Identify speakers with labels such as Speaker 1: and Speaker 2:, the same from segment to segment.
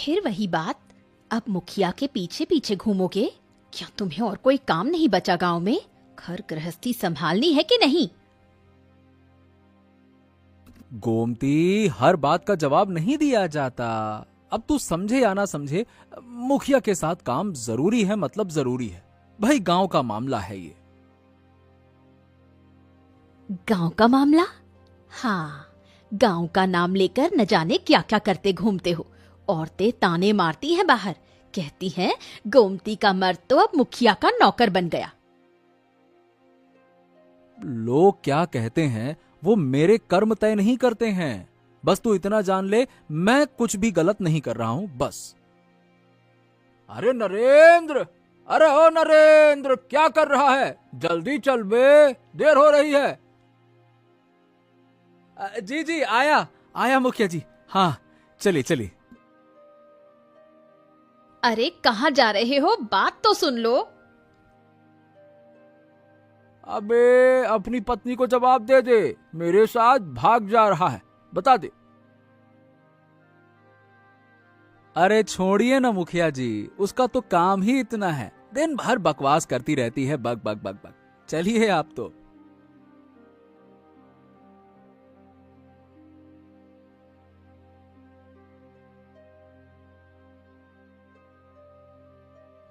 Speaker 1: फिर वही बात, अब मुखिया के पीछे पीछे घूमोगे? क्या तुम्हें और कोई काम नहीं बचा गांव में? घर गृहस्थी संभालनी है कि नहीं?
Speaker 2: गोमती, हर बात का जवाब नहीं दिया जाता। अब तू समझे या ना समझे, मुखिया के साथ काम जरूरी है, मतलब जरूरी है भाई। गांव का मामला है ये।
Speaker 1: गांव का मामला? हाँ, गांव का नाम लेकर न जाने क्या क्या करते घूमते हो। औरतें ताने मारती हैं बाहर, कहती हैं गोमती का मर्द तो अब मुखिया का नौकर बन गया।
Speaker 2: लोग क्या कहते हैं वो मेरे कर्म तय नहीं करते हैं। बस तू इतना जान ले, मैं कुछ भी गलत नहीं कर रहा हूं, बस। अरे नरेंद्र, अरे ओ नरेंद्र, क्या कर रहा है? जल्दी चल बे, देर हो रही है। जी जी, आया आया मुखिया जी। हाँ, चलिए चलिए।
Speaker 1: अरे कहाँ जा रहे हो? बात तो सुन लो।
Speaker 2: अबे अपनी पत्नी को जवाब दे दे, मेरे साथ भाग जा रहा है, बता दे। अरे छोड़िए ना मुखिया जी, उसका तो काम ही इतना है, दिन भर बकवास करती रहती है, बक बक बक बक। चलिए आप तो।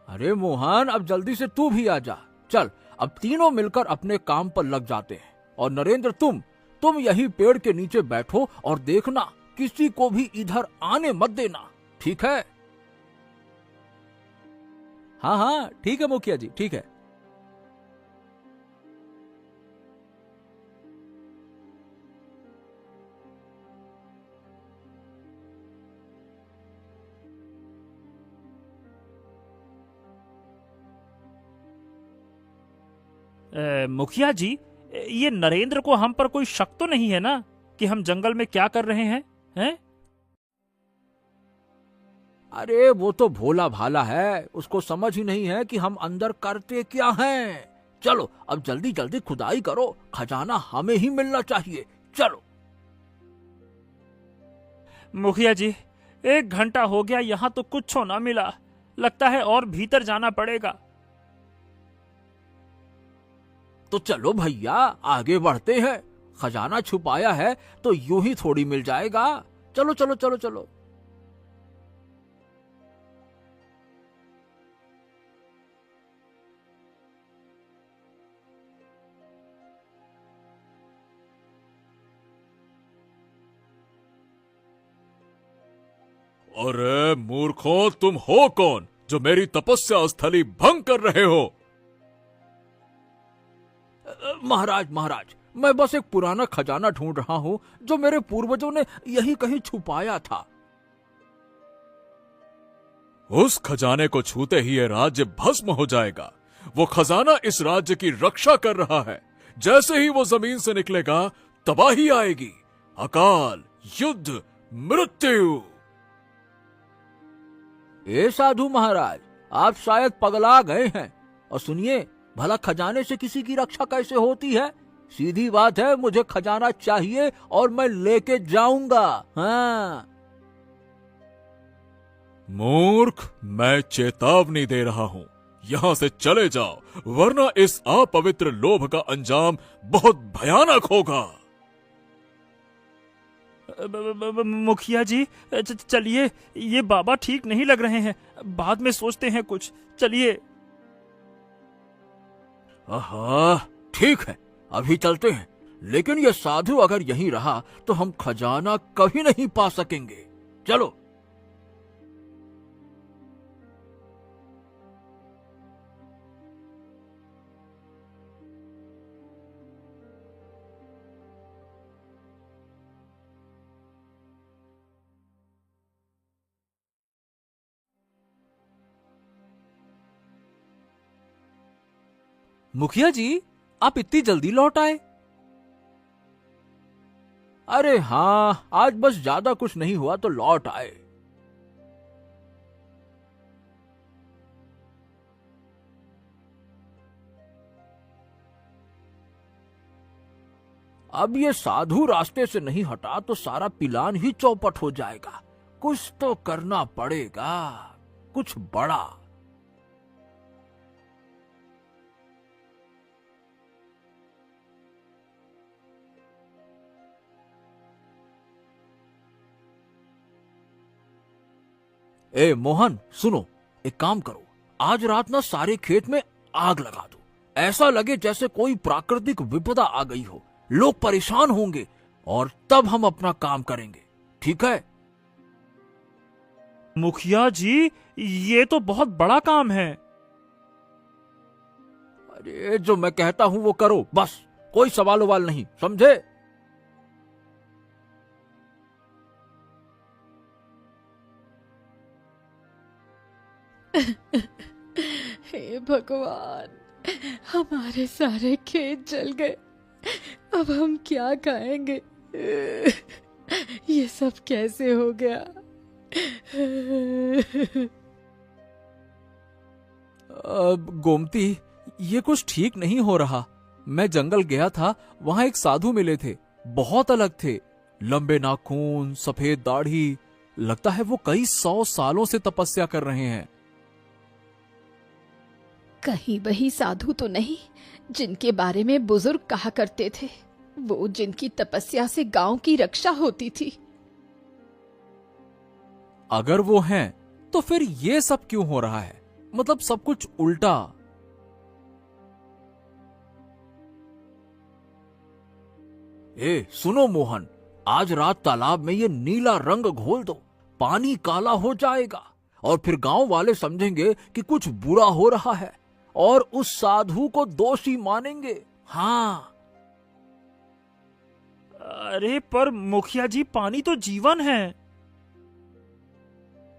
Speaker 2: अरे मोहन, अब जल्दी से तू भी आ जा। चल, अब तीनों मिलकर अपने काम पर लग जाते हैं। और नरेंद्र, तुम यही पेड़ के नीचे बैठो और देखना, किसी को भी इधर आने मत देना, ठीक है? हाँ हाँ, ठीक है मुखिया जी, ठीक है।
Speaker 3: मुखिया जी, ये नरेंद्र को हम पर कोई शक तो नहीं है ना कि हम जंगल में क्या कर रहे हैं?
Speaker 2: अरे वो तो भोला भाला है, उसको समझ ही नहीं है कि हम अंदर करते क्या हैं। चलो अब जल्दी जल्दी खुदाई करो, खजाना हमें ही मिलना चाहिए, चलो।
Speaker 3: मुखिया जी, 1 घंटा हो गया, यहाँ तो कुछ ना मिला। लगता है और भीतर जाना पड़ेगा।
Speaker 2: तो चलो भैया, आगे बढ़ते हैं। खजाना छुपाया है तो यूं ही थोड़ी मिल जाएगा। चलो चलो चलो चलो।
Speaker 4: अरे मूर्खों, तुम हो कौन जो मेरी तपस्या स्थली भंग कर रहे हो?
Speaker 2: महाराज महाराज, मैं बस एक पुराना खजाना ढूंढ रहा हूं जो मेरे पूर्वजों ने यही कहीं छुपाया था।
Speaker 4: उस खजाने को छूते ही ये राज्य भस्म हो जाएगा। वो खजाना इस राज्य की रक्षा कर रहा है। जैसे ही वो जमीन से निकलेगा, तबाही आएगी, अकाल, युद्ध, मृत्यु।
Speaker 2: ए साधु महाराज, आप शायद पगला गए हैं। और सुनिए, भला खजाने से किसी की रक्षा कैसे होती है? सीधी बात है, मुझे खजाना चाहिए और मैं लेके जाऊंगा। हाँ।
Speaker 4: मूर्ख, मैं चेतावनी दे रहा हूं, यहां से चले जाओ, वरना इस अपवित्र लोभ का अंजाम बहुत भयानक होगा।
Speaker 3: मुखिया जी, चलिए, ये बाबा ठीक नहीं लग रहे हैं, बाद में सोचते हैं कुछ। चलिए।
Speaker 2: आहा, ठीक है, अभी चलते हैं। लेकिन ये साधु अगर यहीं रहा तो हम खजाना कभी नहीं पा सकेंगे। चलो। मुखिया जी, आप इतनी जल्दी लौट आए? अरे हाँ, आज बस ज्यादा कुछ नहीं हुआ तो लौट आए। अब ये साधु रास्ते से नहीं हटा तो सारा पिलान ही चौपट हो जाएगा। कुछ तो करना पड़ेगा, कुछ बड़ा। ए मोहन सुनो, एक काम करो, आज रात ना सारे खेत में आग लगा दो। ऐसा लगे जैसे कोई प्राकृतिक विपदा आ गई हो, लोग परेशान होंगे और तब हम अपना काम करेंगे, ठीक है?
Speaker 3: मुखिया जी, ये तो बहुत बड़ा काम है।
Speaker 2: अरे जो मैं कहता हूं वो करो, बस कोई सवाल उवाल नहीं, समझे?
Speaker 1: हे भगवान, हमारे सारे खेत जल गए, अब हम क्या खाएंगे? ये सब कैसे हो गया?
Speaker 2: अब गोमती, ये कुछ ठीक नहीं हो रहा। मैं जंगल गया था, वहां एक साधु मिले थे, बहुत अलग थे, लंबे नाखून, सफेद दाढ़ी, लगता है वो कई 100 सालों से तपस्या कर रहे हैं।
Speaker 1: कहीं वही साधु तो नहीं जिनके बारे में बुजुर्ग कहा करते थे, वो जिनकी तपस्या से गांव की रक्षा होती थी?
Speaker 2: अगर वो हैं, तो फिर ये सब क्यों हो रहा है? मतलब सब कुछ उल्टा। ए सुनो मोहन, आज रात तालाब में ये नीला रंग घोल दो, पानी काला हो जाएगा और फिर गांव वाले समझेंगे कि कुछ बुरा हो रहा है और उस साधु को दोषी मानेंगे। हाँ।
Speaker 3: अरे पर मुखिया जी, पानी तो जीवन है।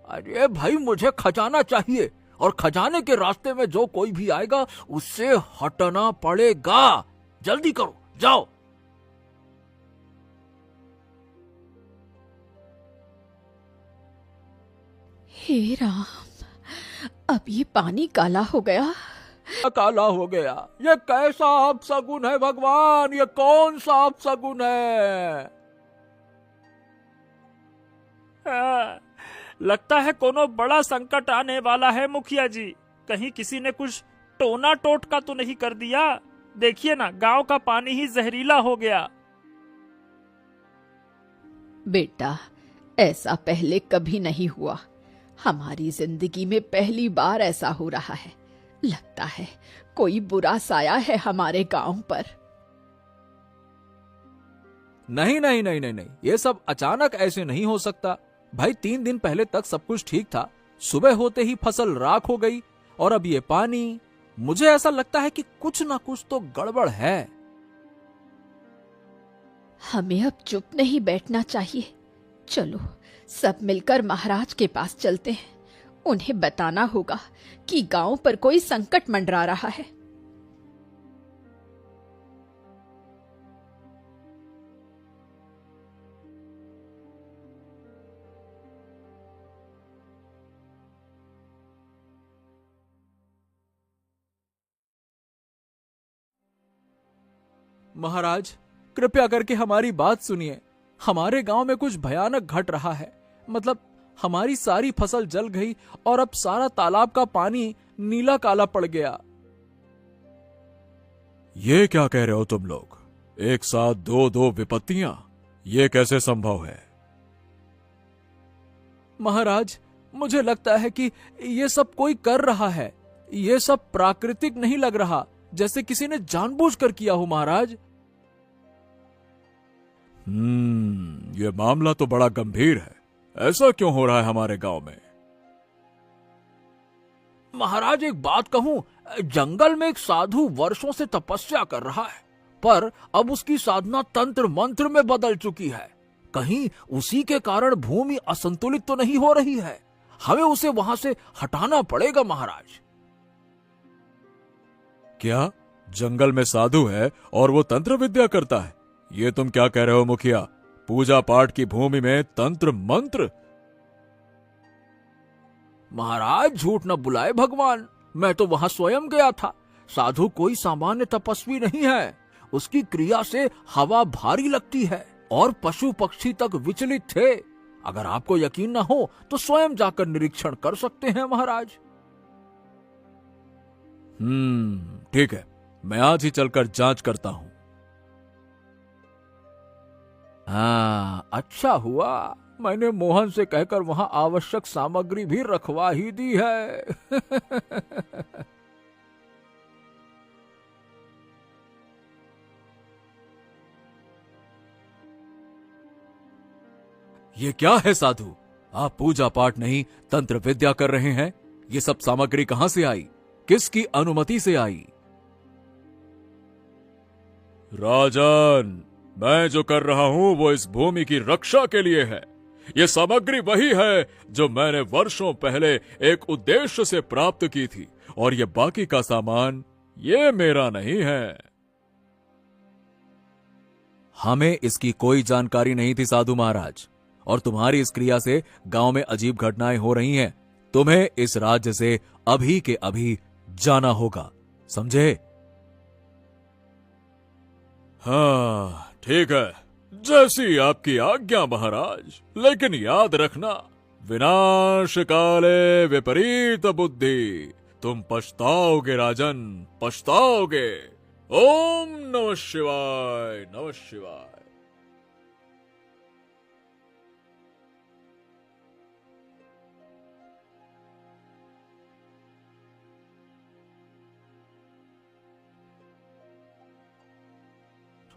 Speaker 2: अरे भाई, मुझे खजाना चाहिए और खजाने के रास्ते में जो कोई भी आएगा उससे हटना पड़ेगा। जल्दी करो, जाओ।
Speaker 1: हे राम, अब ये पानी काला हो गया।
Speaker 2: काला हो गया, ये कैसा अपशगुन है भगवान? ये कौन सा अपशगुन है?
Speaker 3: लगता है कोनो बड़ा संकट आने वाला है मुखिया जी। कहीं किसी ने कुछ टोना टोटका तो नहीं कर दिया? देखिए ना, गांव का पानी ही जहरीला हो गया।
Speaker 1: बेटा, ऐसा पहले कभी नहीं हुआ। हमारी जिंदगी में पहली बार ऐसा हो रहा है। लगता है कोई बुरा साया है हमारे गांव पर।
Speaker 2: नहीं नहीं नहीं नहीं नहीं, ये सब अचानक ऐसे नहीं हो सकता भाई। 3 दिन पहले तक सब कुछ ठीक था, सुबह होते ही फसल राख हो गई और अब ये पानी। मुझे ऐसा लगता है कि कुछ ना कुछ तो गड़बड़ है।
Speaker 1: हमें अब चुप नहीं बैठना चाहिए। चलो सब मिलकर महाराज के पास चलते हैं। उन्हें बताना होगा कि गांव पर कोई संकट मंडरा रहा है।
Speaker 2: महाराज, कृपया करके हमारी बात सुनिए। हमारे गांव में कुछ भयानक घट रहा है। मतलब हमारी सारी फसल जल गई और अब सारा तालाब का पानी नीला काला पड़ गया।
Speaker 4: ये क्या कह रहे हो तुम लोग? एक साथ दो विपत्तियां, ये कैसे संभव है?
Speaker 2: महाराज, मुझे लगता है कि ये सब कोई कर रहा है। ये सब प्राकृतिक नहीं लग रहा, जैसे किसी ने जानबूझकर किया हो महाराज।
Speaker 4: ये मामला तो बड़ा गंभीर है। ऐसा क्यों हो रहा है हमारे गांव में?
Speaker 2: महाराज, एक बात कहूं, जंगल में एक साधु वर्षों से तपस्या कर रहा है, पर अब उसकी साधना तंत्र मंत्र में बदल चुकी है। कहीं उसी के कारण भूमि असंतुलित तो नहीं हो रही है? हमें उसे वहां से हटाना पड़ेगा महाराज।
Speaker 4: क्या जंगल में साधु है और वो तंत्र विद्या करता है? ये तुम क्या कह रहे हो मुखिया? पूजा पाठ की भूमि में तंत्र मंत्र?
Speaker 2: महाराज, झूठ न बुलाए भगवान, मैं तो वहां स्वयं गया था। साधु कोई सामान्य तपस्वी नहीं है। उसकी क्रिया से हवा भारी लगती है और पशु पक्षी तक विचलित थे। अगर आपको यकीन ना हो तो स्वयं जाकर निरीक्षण कर सकते हैं महाराज।
Speaker 4: ठीक है, मैं आज ही चलकर जांच करता हूं।
Speaker 2: हाँ, अच्छा हुआ मैंने मोहन से कहकर वहां आवश्यक सामग्री भी रखवा ही दी है।
Speaker 4: ये क्या है साधु, आप पूजा पाठ नहीं तंत्र विद्या कर रहे हैं? ये सब सामग्री कहां से आई, किसकी अनुमति से आई? राजन, मैं जो कर रहा हूं वो इस भूमि की रक्षा के लिए है। ये सामग्री वही है जो मैंने वर्षों पहले एक उद्देश्य से प्राप्त की थी, और ये बाकी का सामान ये मेरा नहीं है।
Speaker 2: हमें इसकी कोई जानकारी नहीं थी साधु महाराज, और तुम्हारी इस क्रिया से गांव में अजीब घटनाएं हो रही हैं। तुम्हें इस राज्य से अभी के अभी जाना होगा, समझे?
Speaker 4: हाँ ठीक है, जैसी आपकी आज्ञा महाराज। लेकिन याद रखना, विनाश काले विपरीत बुद्धि। तुम पछताओगे राजन, पछताओगे। ओम नमः शिवाय, नमः शिवाय।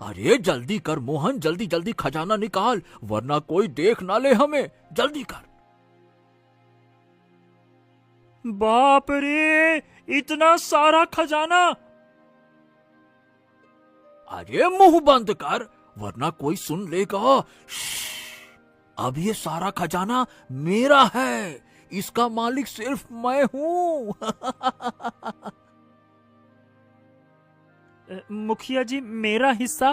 Speaker 2: अरे जल्दी कर मोहन, जल्दी जल्दी खजाना निकाल, वरना कोई देख ना ले हमें। जल्दी कर।
Speaker 3: बाप रे, इतना सारा खजाना!
Speaker 2: अरे मुंह बंद कर, वरना कोई सुन लेगा। अब ये सारा खजाना मेरा है, इसका मालिक सिर्फ मैं हूं।
Speaker 3: मुखिया जी, मेरा हिस्सा?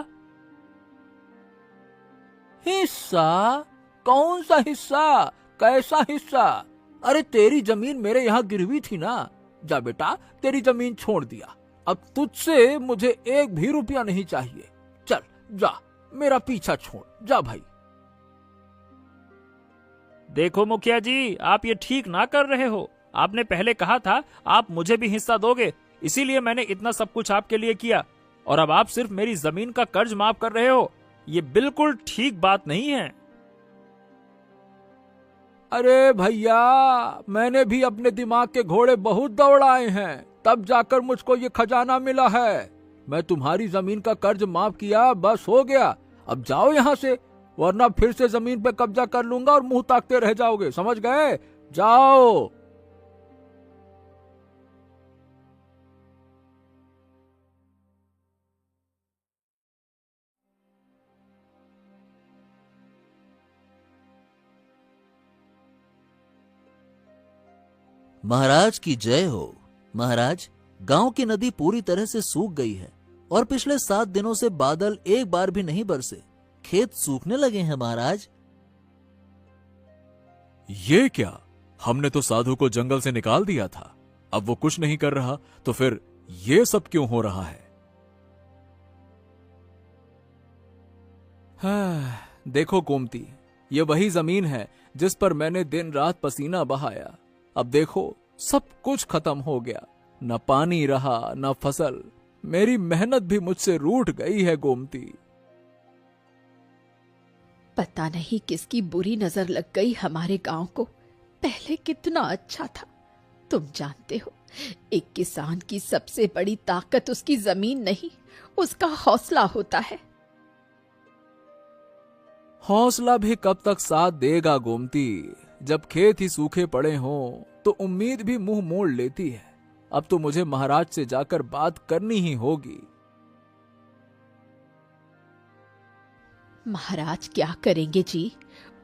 Speaker 2: हिस्सा? कौन सा हिस्सा? कैसा हिस्सा? अरे तेरी जमीन मेरे यहाँ गिरवी थी ना। जा बेटा, तेरी जमीन छोड़ दिया। अब तुझसे मुझे एक भी रुपया नहीं चाहिए। चल जा, मेरा पीछा छोड़ जा भाई।
Speaker 3: देखो मुखिया जी, आप ये ठीक ना कर रहे हो। आपने पहले कहा था आप मुझे भी हिस्सा दोगे, इसीलिए मैंने इतना सब कुछ आपके लिए किया, और अब आप सिर्फ मेरी जमीन का कर्ज माफ कर रहे हो। ये बिल्कुल ठीक बात नहीं है।
Speaker 2: अरे भैया, मैंने भी अपने दिमाग के घोड़े बहुत दौड़ाए हैं, तब जाकर मुझको ये खजाना मिला है। मैं तुम्हारी जमीन का कर्ज माफ किया, बस हो गया। अब जाओ यहाँ से, वरना फिर से जमीन पे कब्जा कर लूंगा और मुंह ताकते रह जाओगे, समझ गए? जाओ।
Speaker 5: महाराज की जय हो। महाराज, गांव की नदी पूरी तरह से सूख गई है और पिछले 7 दिनों से बादल एक बार भी नहीं बरसे। खेत सूखने लगे हैं महाराज।
Speaker 4: ये क्या? हमने तो साधु को जंगल से निकाल दिया था, अब वो कुछ नहीं कर रहा, तो फिर ये सब क्यों हो रहा है?
Speaker 2: हाँ, देखो गोमती, ये वही जमीन है जिस पर मैंने दिन रात पसीना बहाया। अब देखो, सब कुछ खत्म हो गया, न पानी रहा न फसल। मेरी मेहनत भी मुझसे रूठ गई है गोमती।
Speaker 1: पता नहीं किसकी बुरी नजर लग गई हमारे गांव को। पहले कितना अच्छा था। तुम जानते हो, एक किसान की सबसे बड़ी ताकत उसकी जमीन नहीं, उसका हौसला होता है।
Speaker 2: हौसला भी कब तक साथ देगा गोमती? जब खेत ही सूखे पड़े हों तो उम्मीद भी मुंह मोड़ लेती है। अब तो मुझे महाराज से जाकर बात करनी ही होगी।
Speaker 1: महाराज क्या करेंगे जी?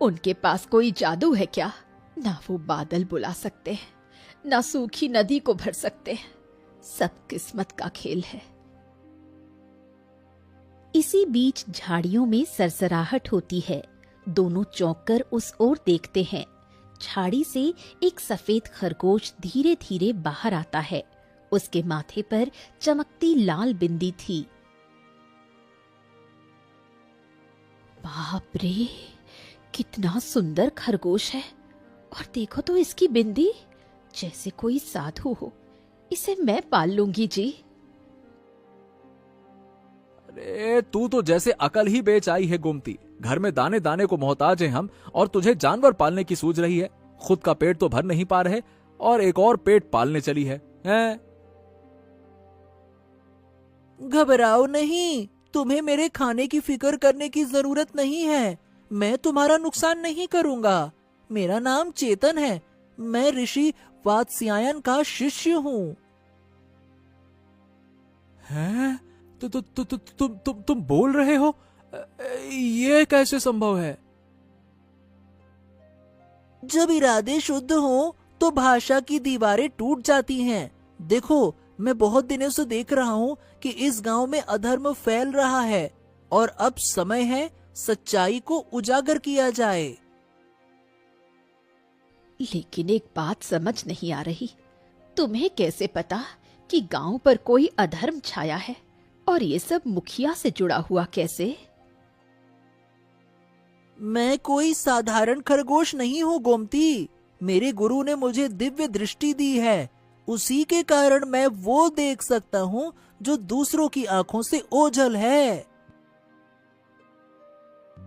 Speaker 1: उनके पास कोई जादू है क्या? ना वो बादल बुला सकते हैं, ना सूखी नदी को भर सकते हैं। सब किस्मत का खेल है। इसी बीच झाड़ियों में सरसराहट होती है। दोनों चौंक कर उस ओर देखते हैं। झाड़ी से एक सफेद खरगोश धीरे धीरे बाहर आता है। उसके माथे पर चमकती लाल बिंदी थी। बाप रे, कितना सुंदर खरगोश है। और देखो तो इसकी बिंदी, जैसे कोई साधु हो। इसे मैं पाल लूंगी जी।
Speaker 2: अरे तू तो जैसे अकल ही बेच आई है गोमती। घर में दाने दाने को मोहताज हैं हम, और तुझे जानवर पालने की सूझ रही है। खुद का पेट तो भर नहीं पा रहे और एक और पेट पालने चली है, हैं?
Speaker 5: घबराओ नहीं, तुम्हें मेरे खाने की फिक्र करने की जरूरत नहीं है। मैं तुम्हारा नुकसान नहीं करूंगा। मेरा नाम चेतन है। मैं ऋषि वात्स्यायन का शिष्य हूँ।
Speaker 2: हैं? तुम बोल रहे हो? ये कैसे संभव है?
Speaker 5: जब इरादे शुद्ध हो तो भाषा की दीवारें टूट जाती हैं। देखो, मैं बहुत दिनों से देख रहा हूँ कि इस गांव में अधर्म फैल रहा है और अब समय है सच्चाई को उजागर किया जाए।
Speaker 1: लेकिन एक बात समझ नहीं आ रही। तुम्हें कैसे पता कि गांव पर कोई अधर्म छाया है? और ये सब मुखिया से जुड़ा हुआ कैसे?
Speaker 5: मैं कोई साधारण खरगोश नहीं हूँ गोमती। मेरे गुरु ने मुझे दिव्य दृष्टि दी है। उसी के कारण मैं वो देख सकता हूँ जो दूसरों की आंखों से ओझल है।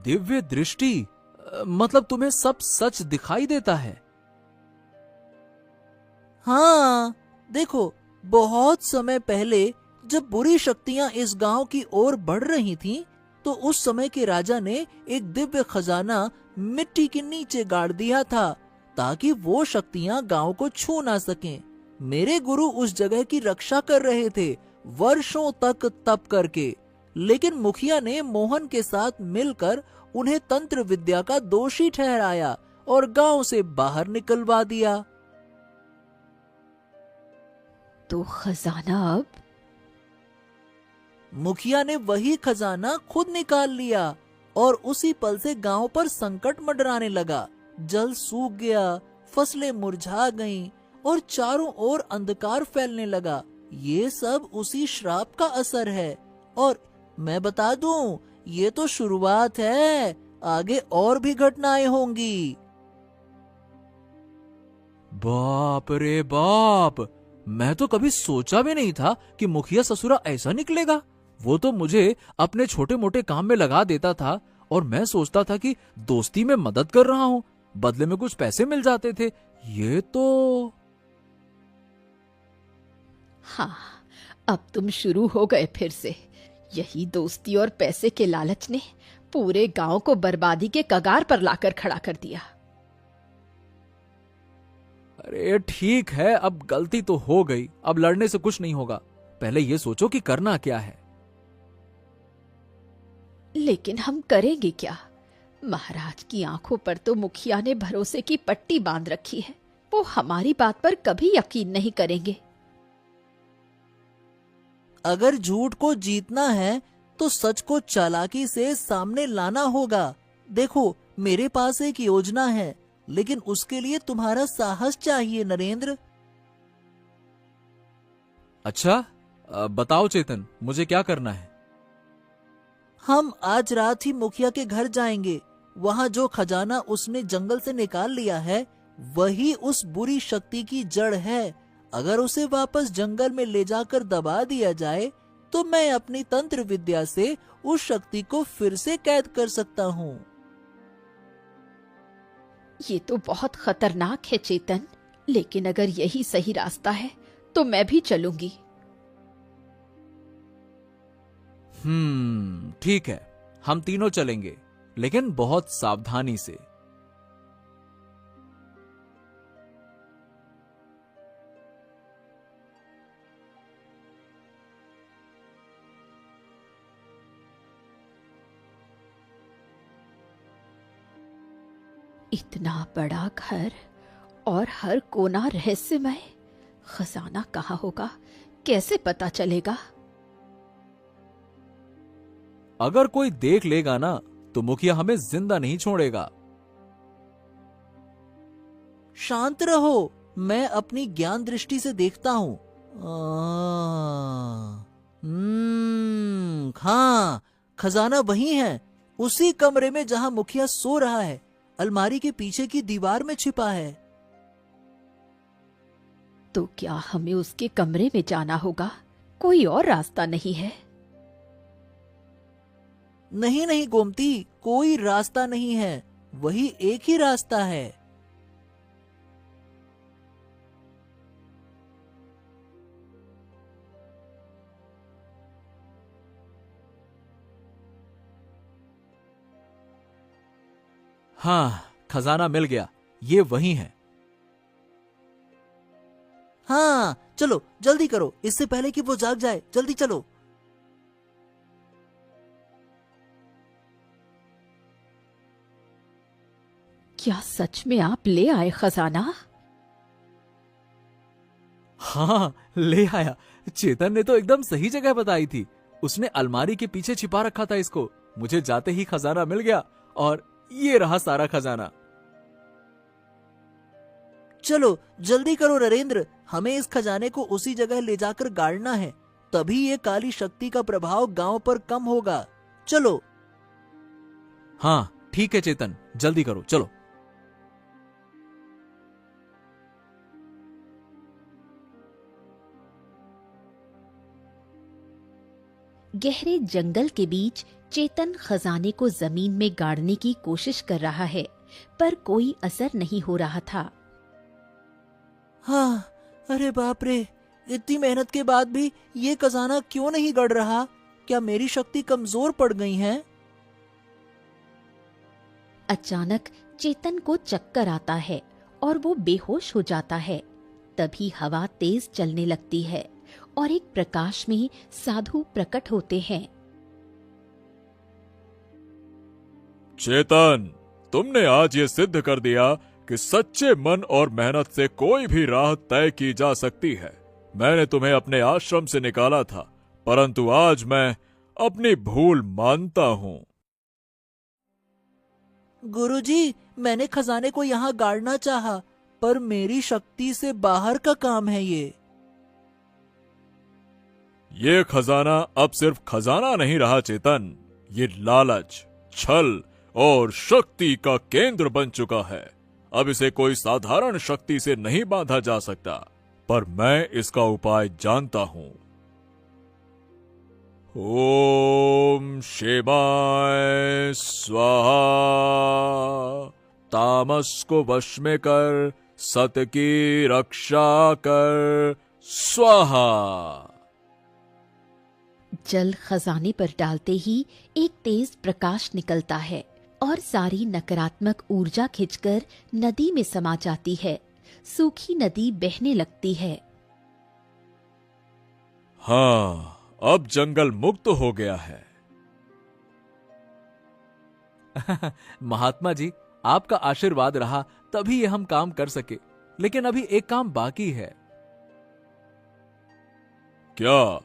Speaker 2: दिव्य दृष्टि? मतलब तुम्हें सब सच दिखाई देता है?
Speaker 5: हाँ, देखो, बहुत समय पहले जब बुरी शक्तियां इस गांव की ओर बढ़ रही थीं, तो उस समय के राजा ने एक दिव्य खजाना मिट्टी के नीचे गाड़ दिया था ताकि वो शक्तियां गांव को छू ना सकें। मेरे गुरु उस जगह की रक्षा कर रहे थे, वर्षों तक तप करके। लेकिन मुखिया ने मोहन के साथ मिलकर उन्हें तंत्र विद्या का दोषी ठहराया और गांव से बाहर निकलवा दिया।
Speaker 1: तो खजाना अब?
Speaker 5: मुखिया ने वही खजाना खुद निकाल लिया और उसी पल से गांव पर संकट मंडराने लगा। जल सूख गया, फसलें मुरझा गईं और चारों ओर अंधकार फैलने लगा। ये सब उसी श्राप का असर है। और मैं बता दूं, ये तो शुरुआत है, आगे और भी घटनाएं होंगी।
Speaker 2: बाप रे बाप, मैं तो कभी सोचा भी नहीं था कि मुखिया ससुरा ऐसा निकलेगा। वो तो मुझे अपने छोटे मोटे काम में लगा देता था और मैं सोचता था कि दोस्ती में मदद कर रहा हूँ, बदले में कुछ पैसे मिल जाते थे। ये तो...
Speaker 1: हाँ, अब तुम शुरू हो गए फिर से। यही दोस्ती और पैसे के लालच ने पूरे गांव को बर्बादी के कगार पर लाकर खड़ा कर दिया।
Speaker 2: अरे ठीक है, अब गलती तो हो गई, अब लड़ने से कुछ नहीं होगा। पहले ये सोचो कि करना क्या है।
Speaker 1: लेकिन हम करेंगे क्या? महाराज की आंखों पर तो मुखिया ने भरोसे की पट्टी बांध रखी है। वो हमारी बात पर कभी यकीन नहीं करेंगे।
Speaker 5: अगर झूठ को जीतना है तो सच को चालाकी से सामने लाना होगा। देखो, मेरे पास एक योजना है, लेकिन उसके लिए तुम्हारा साहस चाहिए नरेंद्र।
Speaker 2: अच्छा, बताओ चेतन, मुझे क्या करना है?
Speaker 5: हम आज रात ही मुखिया के घर जाएंगे। वहाँ जो खजाना उसने जंगल से निकाल लिया है, वही उस बुरी शक्ति की जड़ है। अगर उसे वापस जंगल में ले जाकर दबा दिया जाए, तो मैं अपनी तंत्र विद्या से उस शक्ति को फिर से कैद कर सकता हूँ।
Speaker 1: ये तो बहुत खतरनाक है चेतन, लेकिन अगर यही सही रास्ता है तो मैं भी चलूंगी।
Speaker 2: ठीक है, हम तीनों चलेंगे, लेकिन बहुत सावधानी से।
Speaker 1: इतना बड़ा घर और हर कोना रहस्यमय। खजाना कहाँ होगा, कैसे पता चलेगा?
Speaker 2: अगर कोई देख लेगा ना, तो मुखिया हमें जिंदा नहीं छोड़ेगा।
Speaker 5: शांत रहो, मैं अपनी ज्ञान दृष्टि से देखता हूँ। हाँ, खजाना वही है, उसी कमरे में जहाँ मुखिया सो रहा है। अलमारी के पीछे की दीवार में छिपा है।
Speaker 1: तो क्या हमें उसके कमरे में जाना होगा? कोई और रास्ता नहीं है?
Speaker 5: नहीं नहीं गोमती, कोई रास्ता नहीं है, वही एक ही रास्ता है।
Speaker 2: हाँ, खजाना मिल गया, ये वही है।
Speaker 5: हाँ चलो जल्दी करो, इससे पहले कि वो जाग जाए, जल्दी चलो।
Speaker 1: क्या सच में आप ले आए खजाना?
Speaker 2: हाँ, ले आया। चेतन ने तो एकदम सही जगह बताई थी। उसने अलमारी के पीछे छिपा रखा था इसको। मुझे जाते ही खजाना मिल गया और ये रहा सारा खजाना।
Speaker 5: चलो जल्दी करो नरेंद्र, हमें इस खजाने को उसी जगह ले जाकर गाड़ना है, तभी ये काली शक्ति का प्रभाव गांव पर कम होगा। चलो।
Speaker 2: हाँ ठीक है चेतन, जल्दी करो, चलो।
Speaker 1: गहरे जंगल के बीच चेतन खजाने को जमीन में गाड़ने की कोशिश कर रहा है, पर कोई असर नहीं हो रहा था।
Speaker 5: हाँ, अरे बाप रे, इतनी मेहनत के बाद भी ये खजाना क्यों नहीं गड़ रहा? क्या मेरी शक्ति कमजोर पड़ गई है?
Speaker 1: अचानक चेतन को चक्कर आता है और वो बेहोश हो जाता है। तभी हवा तेज चलने लगती है और एक प्रकाश में साधु प्रकट होते हैं।
Speaker 4: चेतन, तुमने आज ये सिद्ध कर दिया कि सच्चे मन और मेहनत से कोई भी राह तय की जा सकती है। मैंने तुम्हें अपने आश्रम से निकाला था, परंतु आज मैं अपनी भूल मानता हूँ।
Speaker 5: गुरुजी, मैंने खजाने को यहाँ गाड़ना चाहा, पर मेरी शक्ति से बाहर का काम है ये।
Speaker 4: ये खजाना अब सिर्फ खजाना नहीं रहा चेतन, ये लालच, छल और शक्ति का केंद्र बन चुका है। अब इसे कोई साधारण शक्ति से नहीं बांधा जा सकता, पर मैं इसका उपाय जानता हूं। ओम शिवाय स्वाहा। तामस को वश में कर, सत की रक्षा कर, स्वाहा।
Speaker 1: जल खजाने पर डालते ही एक तेज प्रकाश निकलता है और सारी नकारात्मक ऊर्जा खिंचकर नदी में समा जाती है। सूखी नदी बहने लगती है।
Speaker 4: हाँ, अब जंगल मुक्त हो गया है।
Speaker 2: महात्मा जी, आपका आशीर्वाद रहा तभी ये हम काम कर सके, लेकिन अभी एक काम बाकी है।
Speaker 4: क्या?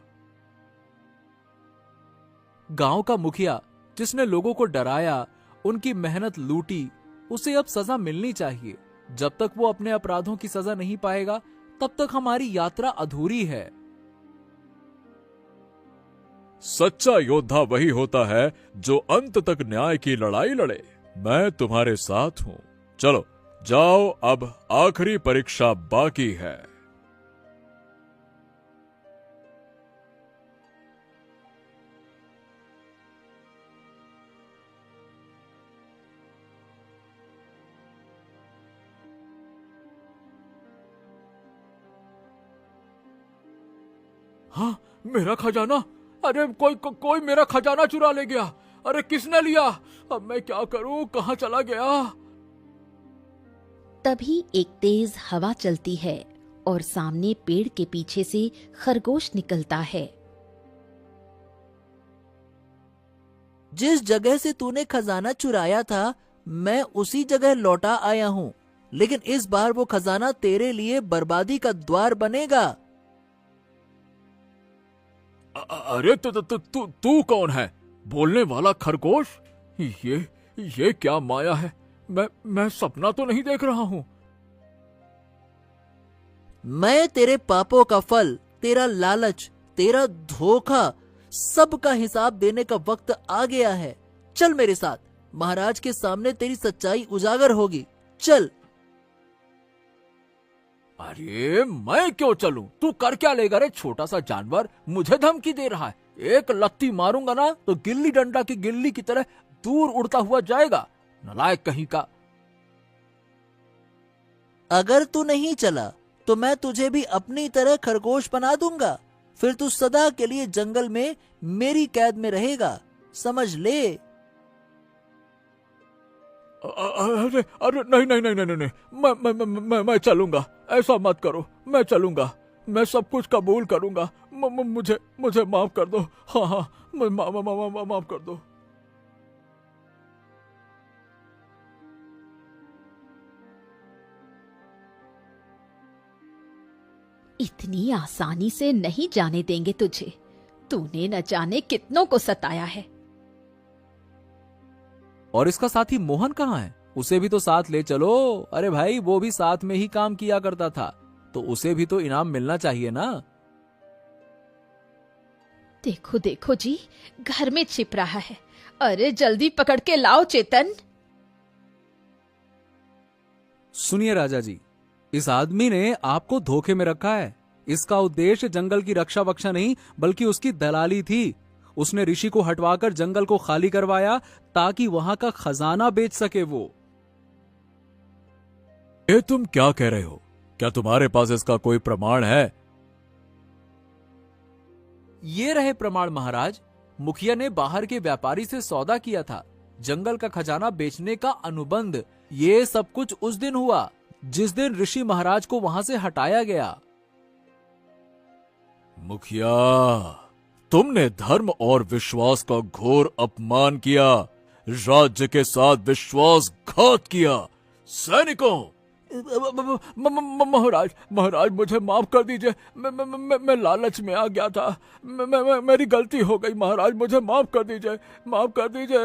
Speaker 2: गांव का मुखिया जिसने लोगों को डराया, उनकी मेहनत लूटी, उसे अब सजा मिलनी चाहिए। जब तक वो अपने अपराधों की सजा नहीं पाएगा, तब तक हमारी यात्रा अधूरी है।
Speaker 4: सच्चा योद्धा वही होता है जो अंत तक न्याय की लड़ाई लड़े। मैं तुम्हारे साथ हूं। चलो जाओ, अब आखिरी परीक्षा बाकी है।
Speaker 2: हाँ, मेरा खजाना! अरे कोई मेरा खजाना चुरा ले गया। अरे किसने लिया? अब मैं क्या करूं? कहां चला गया?
Speaker 1: तभी एक तेज हवा चलती है और सामने पेड़ के पीछे से खरगोश निकलता है।
Speaker 5: जिस जगह से तूने खजाना चुराया था, मैं उसी जगह लौटा आया हूँ, लेकिन इस बार वो खजाना तेरे लिए बर्बादी का द्वार बनेगा।
Speaker 4: अरे तू कौन है? बोलने वाला खरगोश? ये क्या माया है? मैं सपना तो नहीं देख रहा हूँ।
Speaker 5: मैं तेरे पापों का फल, तेरा लालच, तेरा धोखा, सब का हिसाब देने का वक्त आ गया है। चल मेरे साथ, महाराज के सामने तेरी सच्चाई उजागर होगी। चल।
Speaker 2: अरे मैं क्यों चलूं? तू कर क्या लेगा रे छोटा सा जानवर? मुझे धमकी दे रहा है। एक लत्ती मारूंगा ना तो गिल्ली डंडा की गिल्ली की तरह दूर उड़ता हुआ जाएगा। नालायक कहीं का।
Speaker 5: अगर तू नहीं चला तो मैं तुझे भी अपनी तरह खरगोश बना दूंगा। फिर तू सदा के लिए जंगल में मेरी कैद में रहेगा, समझ ले।
Speaker 4: अरे अरे नहीं नहीं नहीं नहीं नहीं, मैं चलूंगा। ऐसा मत करो, मैं चलूंगा। मैं सब कुछ कबूल करूंगा। मुझे मुझे माफ कर दो। हाँ हाँ, माफ कर दो।
Speaker 1: इतनी आसानी से नहीं जाने देंगे तुझे। तूने न जाने कितनों को सताया है।
Speaker 2: और इसका साथी मोहन कहाँ है? उसे भी तो साथ ले चलो। अरे भाई, वो भी साथ में ही काम किया करता था, तो उसे भी तो इनाम मिलना चाहिए ना।
Speaker 1: देखो देखो जी, घर में छिप रहा है। अरे जल्दी पकड़ के लाओ चेतन।
Speaker 2: सुनिए राजा जी, इस आदमी ने आपको धोखे में रखा है। इसका उद्देश्य जंगल की रक्षा वक्षा नहीं, बल्कि उसकी दलाली थी। उसने ऋषि को हटवाकर जंगल को खाली करवाया ताकि वहां का खजाना बेच सके वो।
Speaker 4: ये तुम क्या कह रहे हो? क्या तुम्हारे पास इसका कोई प्रमाण है?
Speaker 2: ये रहे प्रमाण महाराज। मुखिया ने बाहर के व्यापारी से सौदा किया था। जंगल का खजाना बेचने का अनुबंध। ये सब कुछ उस दिन हुआ जिस दिन ऋषि महाराज को वहां से हटाया गया।
Speaker 4: मुखिया, तुमने धर्म और विश्वास का घोर अपमान किया, राज्य के साथ विश्वासघात किया। सैनिकों,
Speaker 2: महाराज मुझे माफ कर दीजिए। मैं लालच में आ गया था। मेरी गलती हो गई महाराज, मुझे माफ कर दीजिए, माफ कर दीजिए।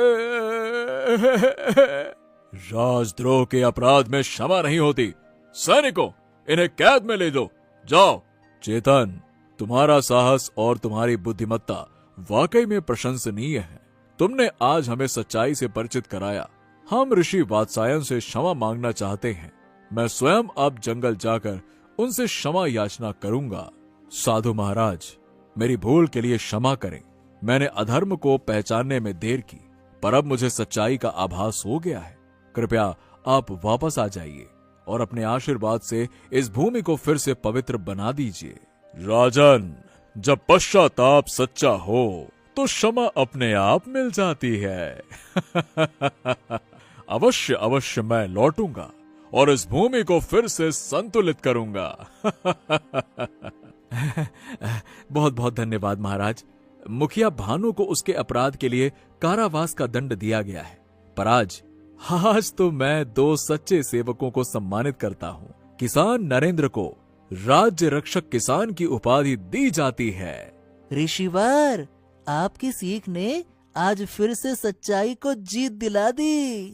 Speaker 4: राजद्रोह के अपराध में क्षमा नहीं होती। सैनिकों, इन्हें कैद में ले दो। जाओ। चेतन, तुम्हारा साहस और तुम्हारी बुद्धिमत्ता वाकई में प्रशंसनीय है। तुमने आज हमें सच्चाई से परिचित कराया। हम ऋषि वात्सायन से क्षमा मांगना चाहते हैं। मैं स्वयं अब जंगल जाकर उनसे क्षमा याचना करूंगा। साधु महाराज, मेरी भूल के लिए क्षमा करें। मैंने अधर्म को पहचानने में देर की, पर अब मुझे सच्चाई का आभास हो गया है। कृपया आप वापस आ जाइए और अपने आशीर्वाद से इस भूमि को फिर से पवित्र बना दीजिए। राजन, जब पश्चाताप सच्चा हो तो क्षमा अपने आप मिल जाती है। अवश्य अवश्य मैं लौटूंगा और इस भूमि को फिर से संतुलित करूंगा।
Speaker 2: बहुत बहुत धन्यवाद महाराज। मुखिया भानु को उसके अपराध के लिए कारावास का दंड दिया गया है, पर आज तो मैं 2 सच्चे सेवकों को सम्मानित करता हूँ। किसान नरेंद्र को राज्य रक्षक किसान की उपाधि दी जाती है।
Speaker 5: ऋषिवर, आपकी सीख ने आज फिर से सच्चाई को जीत दिला दी।